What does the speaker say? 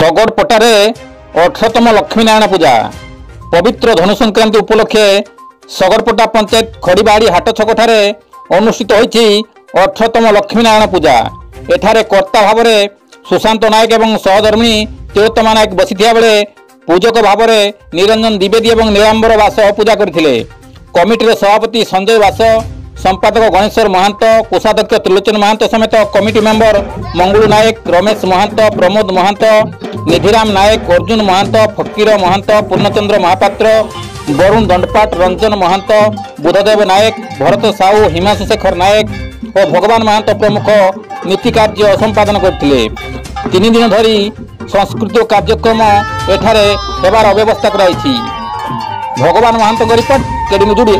ଶଗଡ଼ପଟାରେ 18ତମ ଲକ୍ଷ୍ମୀନାରାୟଣ ପୂଜା ପବିତ୍ର ଧନୁ ସଂକ୍ରାନ୍ତି ଉପଲକ୍ଷେ ଶଗଡ଼ପଟା ପଞ୍ଚାୟତ ଖଡ଼ିବାହାଡ଼ି ହାଟ ଛକଠାରେ ଅନୁଷ୍ଠିତ ହୋଇଛି 18ତମ ଲକ୍ଷ୍ମୀନାରାୟଣ ପୂଜା। ଏଠାରେ କର୍ତ୍ତା ଭାବରେ ସୁଶାନ୍ତ ନାୟକ ଏବଂ ସହଧର୍ମିଣୀ ତିଳୋତ୍ତମା ନାୟକ ବସିଥିବା ବେଳେ ପୂଜକ ଭାବରେ ନିରଞ୍ଜନ ଦ୍ୱିବେଦୀ ଏବଂ ନୀଳାମ୍ବର ବାସ ପୂଜା କରିଥିଲେ। କମିଟିର ସଭାପତି ସଞ୍ଜୟ ବାସ, संपादक गणेश्वर महंत, कोषाध्यक्ष त्रिलोचन महंत समेत कमिटी मेंबर मंगलू नायक, रमेश महंत, प्रमोद महंत, निधिराम नायक, अर्जुन महंत, फकीर महंत, पूर्णचंद्र महापात्र, वरुण दंडपाट, रंजन महंत, बुधदेव नायक, भरत साहू, हिमांशु शेखर नायक और भगवान महंत प्रमुख नीति कार्य संपादन करथिले। 3 दिन धरी सांस्कृतिक कार्यक्रम एठारे हेबार व्यवस्था कराइछि। भगवान महंत रिपोर्ट केडी जुड़ी।